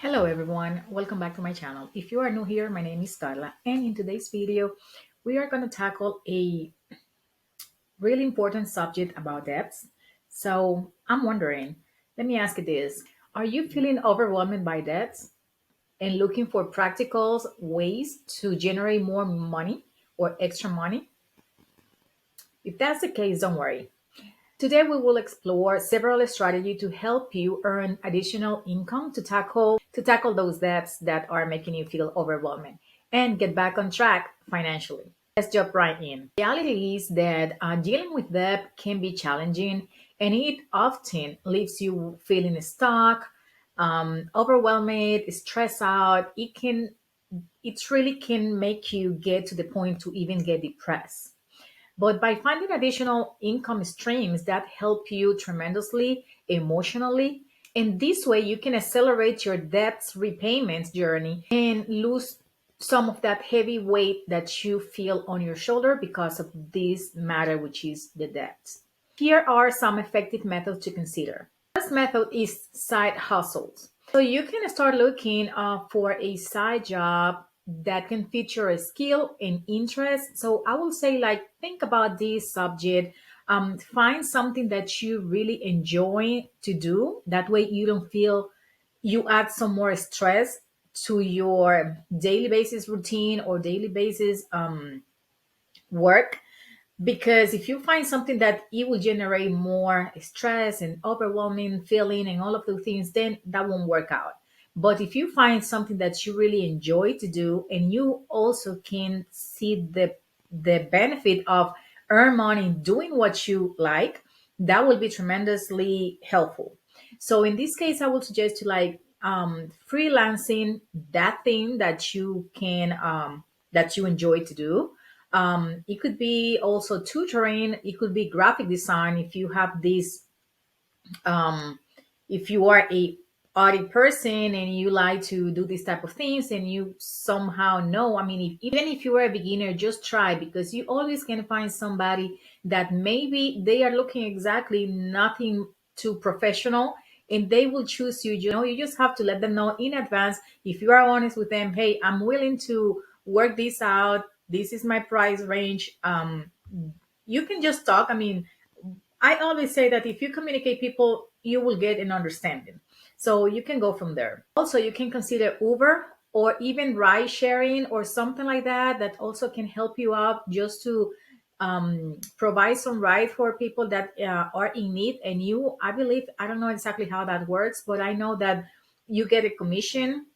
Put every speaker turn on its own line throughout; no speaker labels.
Hello everyone, welcome back to my channel. If you are new here, my name is Carla, and in today's video, we are going to tackle a really important subject about debts. So I'm wondering, let me ask you this. Are you feeling overwhelmed by debts and looking for practical ways to generate more money or extra money? If that's the case, don't worry. Today, we will explore several strategies to help you earn additional income to tackle those debts that are making you feel overwhelmed and get back on track financially. Let's jump right in. The reality is that dealing with debt can be challenging, and it often leaves you feeling stuck, overwhelmed, stressed out. It really can make you get to the point to even get depressed. But by finding additional income streams that help you tremendously emotionally, in this way you can accelerate your debts repayment journey and lose some of that heavy weight that you feel on your shoulder because of this matter, which is the debts. Here are some effective methods to consider. First method is side hustles. So you can start looking for a side job that can feature a skill and interest. So I will say, like, think about this subject. Find something that you really enjoy to do. That way, you don't feel you add some more stress to your daily basis routine or daily basis work, because if you find something that it will generate more stress and overwhelming feeling and all of those things, then that won't work out. But if you find something that you really enjoy to do and you also can see the benefit of earn money doing what you like, that will be tremendously helpful. So in this case, I would suggest to like freelancing that thing that you can that you enjoy to do. It could be also tutoring. It could be graphic design if you have this. Um, if you are a arty person and you like to do this type of things, and you somehow know, I mean, even if you are a beginner, just try, because you always can find somebody that maybe they are looking exactly nothing too professional, and they will choose you. You just have to let them know in advance. If you are honest with them, hey, I'm willing to work this out, this is my price range. You can just talk. I mean, I always say that if you communicate people, you will get an understanding. So you can go from there. Also, you can consider Uber or even ride sharing or something like that, that also can help you out just to provide some ride for people that are in need. And you, I believe, I don't know exactly how that works, but I know that you get a commission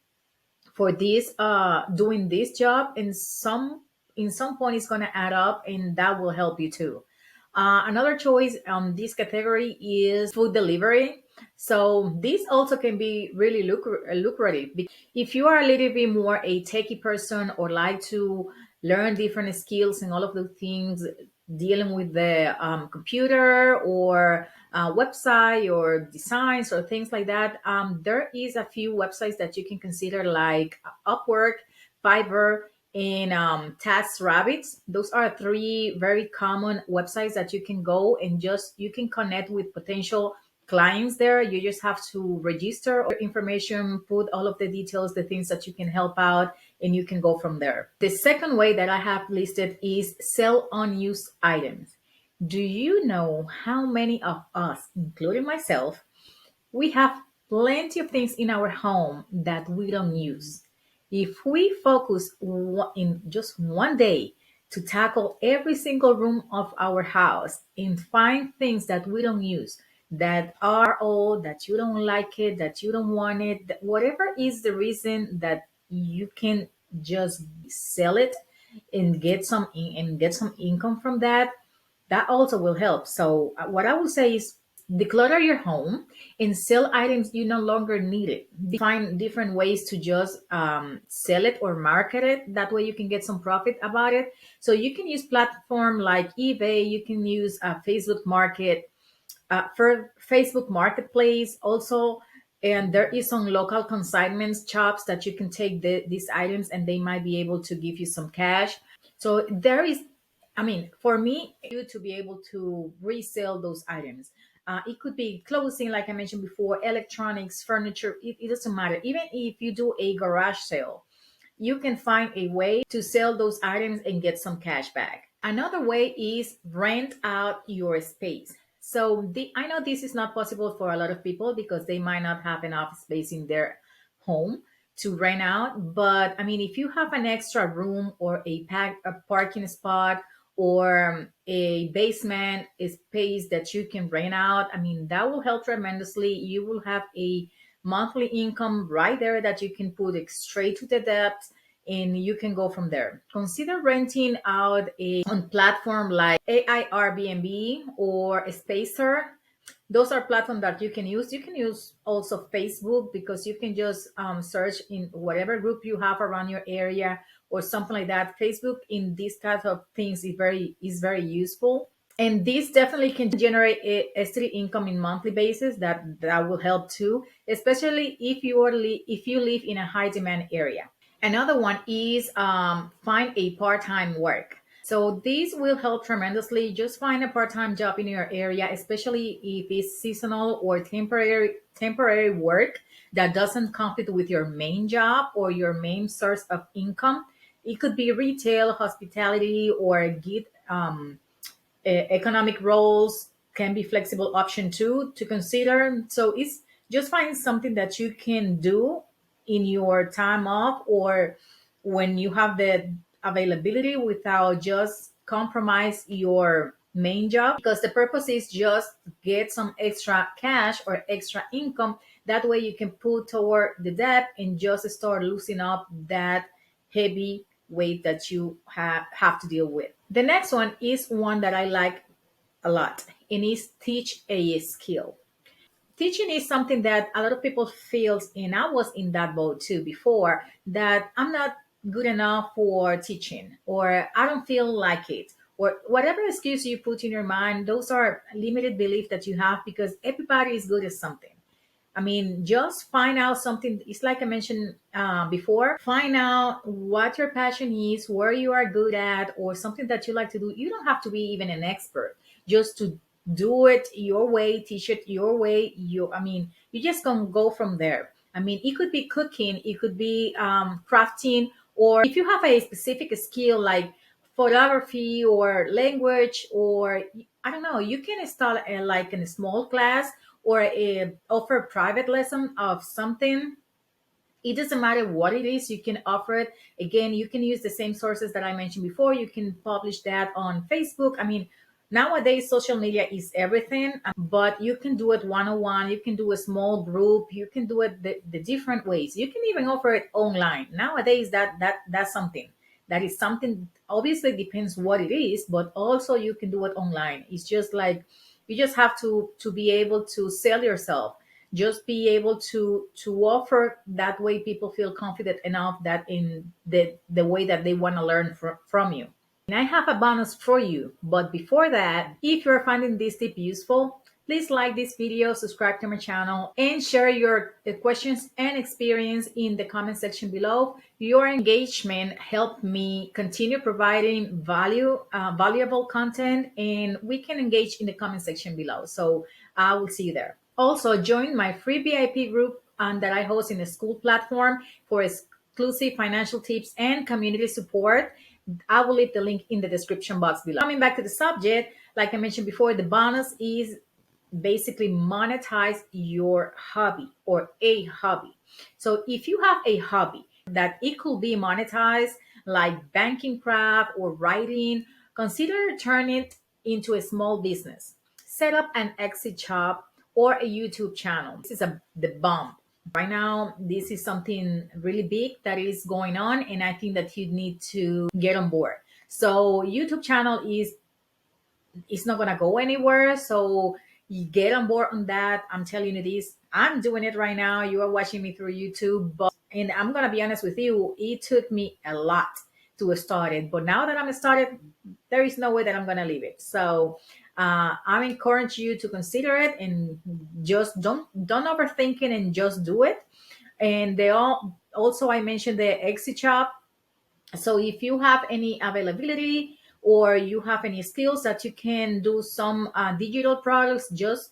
for this doing this job, and some point it's going to add up, and that will help you too. Another choice this category is food delivery. So this also can be really lucrative. If you are a little bit more a techie person or like to learn different skills and all of the things dealing with the computer or website or designs or things like that, there is a few websites that you can consider, like Upwork, Fiverr, and TaskRabbit. Those are three very common websites that you can go and just you can connect with potential clients there. You just have to register all your information, put all of the details, the things that you can help out, and you can go from there. The second way that I have listed is sell unused items. Do you know how many of us, including myself, we have plenty of things in our home that we don't use? If we focus in just one day to tackle every single room of our house and find things that we don't use, that are old, that you don't like it, that you don't want it, whatever is the reason, that you can just sell it and get some income from that, that also will help. So what I will say is declutter your home and sell items you no longer need it. Find different ways to just sell it or market it. That way you can get some profit about it. So you can use platform like eBay. You can use Facebook Marketplace also. And there is some local consignment shops that you can take these items, and they might be able to give you some cash. So there is, I mean, for me, you to be able to resell those items. It could be clothing, like I mentioned before, electronics, furniture. It doesn't matter. Even if you do a garage sale, you can find a way to sell those items and get some cash back. Another way is rent out your space. So I know this is not possible for a lot of people because they might not have enough space in their home to rent out. But I mean, if you have an extra room or a parking spot or a basement space that you can rent out, I mean, that will help tremendously. You will have a monthly income right there that you can put it straight to the debt, and you can go from there. Consider renting out a on platform like AI Airbnb or Spacer. Those are platforms that you can use. You can use also Facebook because you can just search in whatever group you have around your area or something like that. Facebook in these types of things is very useful, and this definitely can generate a steady income in monthly basis. That will help too, especially if you live in a high demand area. Another one is find a part-time work. So this will help tremendously. Just find a part-time job in your area, especially if it's seasonal or temporary work that doesn't conflict with your main job or your main source of income. It could be retail, hospitality, or gig economic roles can be flexible option too to consider. So it's just find something that you can do in your time off or when you have the availability without just compromise your main job, because the purpose is just get some extra cash or extra income. That way you can put toward the debt and just start loosening up that heavy weight that you have to deal with. The next one is one that I like a lot, and is teach a skill. Teaching is something that a lot of people feels, and I was in that boat too before, that I'm not good enough for teaching, or I don't feel like it, or whatever excuse you put in your mind. Those are limited belief that you have, because everybody is good at something. I mean, just find out something. It's like I mentioned before. Find out what your passion is, where you are good at, or something that you like to do. You don't have to be even an expert. Just to do it your way, teach it your way. I mean, you just can go from there. I mean, it could be cooking, it could be crafting, or if you have a specific skill like photography or language, or I don't know, you can start like in a small class or offer a private lesson of something. It doesn't matter what it is, you can offer it. Again, you can use the same sources that I mentioned before. You can publish that on Facebook. I mean, nowadays social media is everything, but you can do it one-on-one, you can do a small group, you can do it the different ways. You can even offer it online nowadays. That's something, that is something. Obviously depends what it is, but also you can do it online. It's just like you just have to be able to sell yourself, just be able to offer. That way people feel confident enough that in the way that they want to learn from you. And I have a bonus for you, but before that, if you're finding this tip useful, please like this video, subscribe to my channel, and share your questions and experience in the comment section below. Your engagement helped me continue providing valuable content, and we can engage in the comment section below. So I will see you there. Also, join my free VIP group that I host in the school platform for exclusive financial tips and community support. I will leave the link in the description box below. Coming back to the subject, like I mentioned before, the bonus is basically monetize your hobby or a hobby. So if you have a hobby that it could be monetized, like banking craft or writing, consider turning it into a small business. Set up an Etsy shop or a YouTube channel. This is the bomb. Right now, this is something really big that is going on, and I think that you need to get on board. So YouTube channel is it's not gonna go anywhere. So you get on board on that. I'm telling you this. I'm doing it right now. You are watching me through YouTube, but and I'm gonna be honest with you, it took me a lot to start it. But now that I'm started, there is no way that I'm gonna leave it. So I encourage you to consider it, and just don't overthink it, and just do it. And they all also, I mentioned the exit shop. So if you have any availability or you have any skills that you can do some digital products, just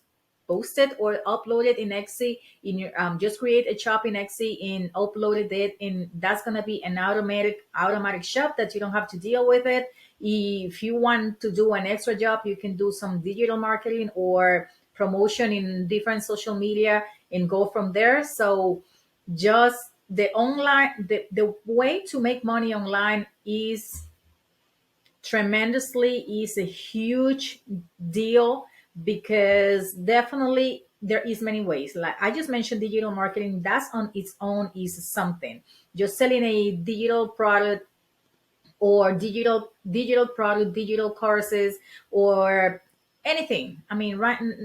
post it or upload it in Etsy in your just create a shop in Etsy and uploaded it, and that's gonna be an automatic shop that you don't have to deal with it. If you want to do an extra job, you can do some digital marketing or promotion in different social media and go from there. So just the way to make money online is a huge deal, because definitely there is many ways. Like I just mentioned, digital marketing, that's on its own is something. Just selling a digital product or digital product, digital courses, or anything. I mean,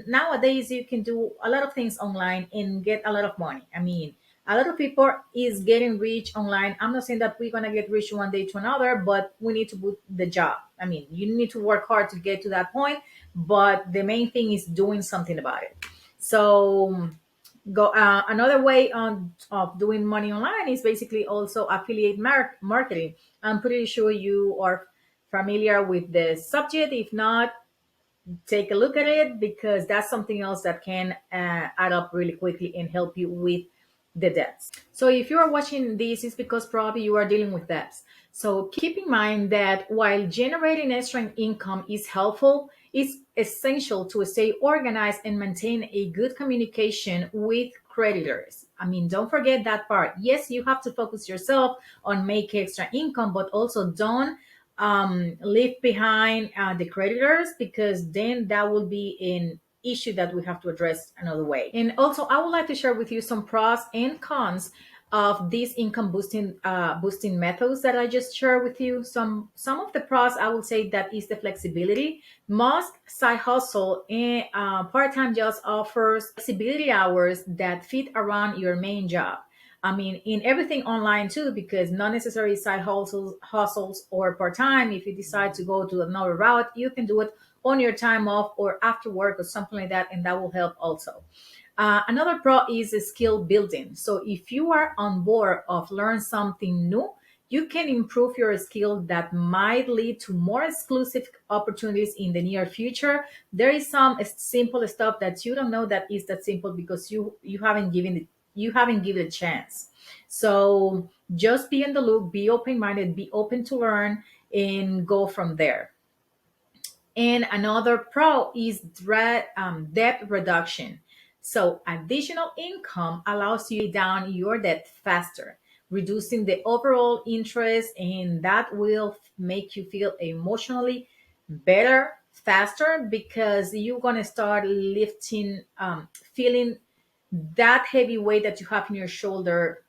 nowadays you can do a lot of things online and get a lot of money. I mean, a lot of people is getting rich online. I'm not saying that we're gonna get rich one day to another, but we need to put the job. I mean, you need to work hard to get to that point, but the main thing is doing something about it. So go another way on of doing money online is basically also affiliate marketing. I'm pretty sure you are familiar with the subject. If not, take a look at it, because that's something else that can add up really quickly and help you with the debts. So if you are watching this, it's because probably you are dealing with debts. So keep in mind that while generating extra income is helpful, it's essential to stay organized and maintain a good communication with creditors. I mean, don't forget that part. Yes, you have to focus yourself on make extra income, but also don't leave behind the creditors, because then that will be an issue that we have to address another way. And also, I would like to share with you some pros and cons of these income boosting methods that I just shared with you. Some of the pros, I will say, that is the flexibility. Most side hustle and part-time jobs offers flexibility hours that fit around your main job. I mean, in everything online too, because not necessarily side hustles or part time. If you decide to go to another route, you can do it on your time off or after work or something like that, and that will help also. Another pro is skill building. So if you are on board of learn something new, you can improve your skill that might lead to more exclusive opportunities in the near future. There is some simple stuff that you don't know that is that simple, because you haven't given it a chance. So just be in the loop, be open minded, be open to learn, and go from there. And another pro is debt reduction. So additional income allows you to pay down your debt faster, reducing the overall interest, and that will make you feel emotionally better faster, because you're gonna start lifting, feeling that heavy weight that you have in your shoulder,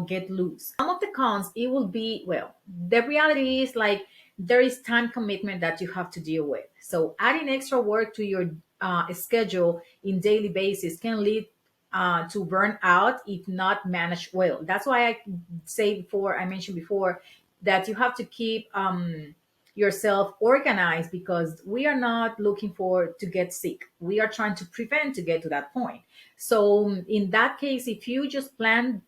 get loose. Some of the cons, it will be, well, the reality is like there is time commitment that you have to deal with. So adding extra work to your schedule in daily basis can lead to burnout if not managed well. That's why I mentioned before that you have to keep yourself organized, because we are not looking for to get sick. We are trying to prevent to get to that point. So in that case, if you just plan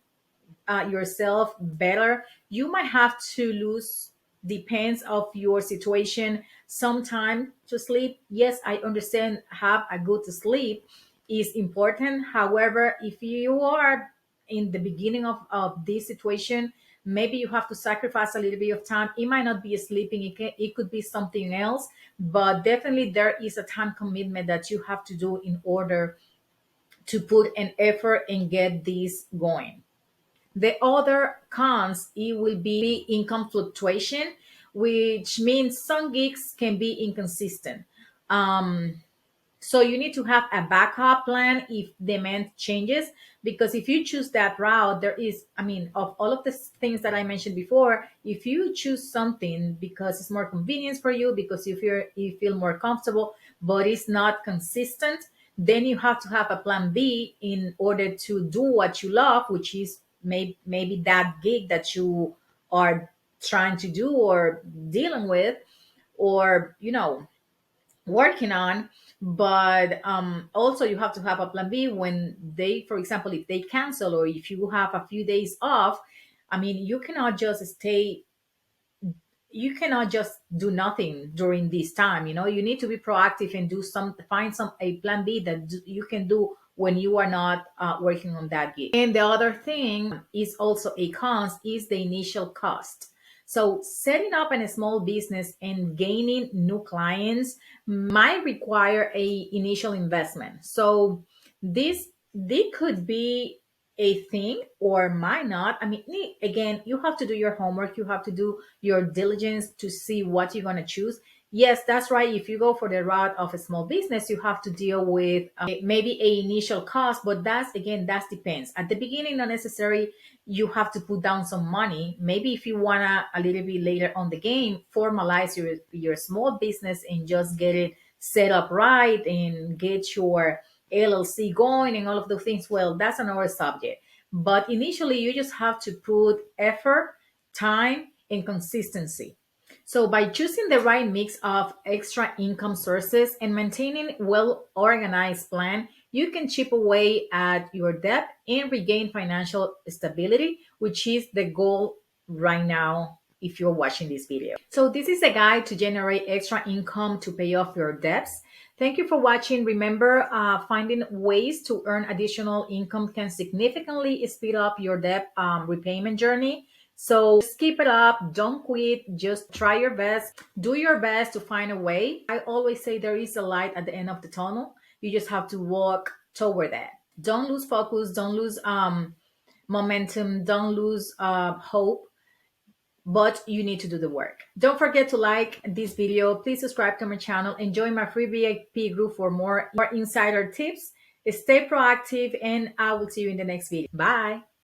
yourself better, you might have to lose, depends of your situation, some time to sleep. Yes, I understand, have a good sleep is important. However, if you are in the beginning of this situation, maybe you have to sacrifice a little bit of time. It might not be sleeping, it could be something else, but definitely there is a time commitment that you have to do in order to put an effort and get this going. The other cons, it will be income fluctuation, which means some gigs can be inconsistent. Um, so you need to have a backup plan if demand changes, because if you choose that route, there is, I mean, of all of the things that I mentioned before, if you choose something because it's more convenience for you, because you feel more comfortable, but it's not consistent, then you have to have a plan B in order to do what you love, which is maybe that gig that you are trying to do or dealing with, or working on. But also you have to have a plan B when they, for example, if they cancel or if you have a few days off. I mean, you cannot just stay you cannot just do nothing during this time. You need to be proactive and find some a plan B that you can do when you are not working on that gig. And the other thing is also a cost is the initial cost. So setting up a small business and gaining new clients might require a initial investment. So this could be a thing or might not. I mean, again, you have to do your homework, you have to do your diligence to see what you're going to choose. Yes, that's right. If you go for the route of a small business, you have to deal with maybe a initial cost, but that depends. At the beginning, not necessary. You have to put down some money. Maybe if you wanna a little bit later on the game, formalize your small business and just get it set up right and get your LLC going and all of those things. Well, that's another subject. But initially, you just have to put effort, time, and consistency. So by choosing the right mix of extra income sources and maintaining well organized plan, you can chip away at your debt and regain financial stability, which is the goal right now if you're watching this video. So this is a guide to generate extra income to pay off your debts. Thank you for watching. Remember, finding ways to earn additional income can significantly speed up your debt repayment journey. So just keep it up. Don't quit. Just try your best. Do your best to find a way. I always say there is a light at the end of the tunnel. You just have to walk toward that. Don't lose focus. Don't lose momentum. Don't lose hope. But you need to do the work. Don't forget to like this video. Please subscribe to my channel and join my free VIP group for more insider tips. Stay proactive, and I will see you in the next video. Bye.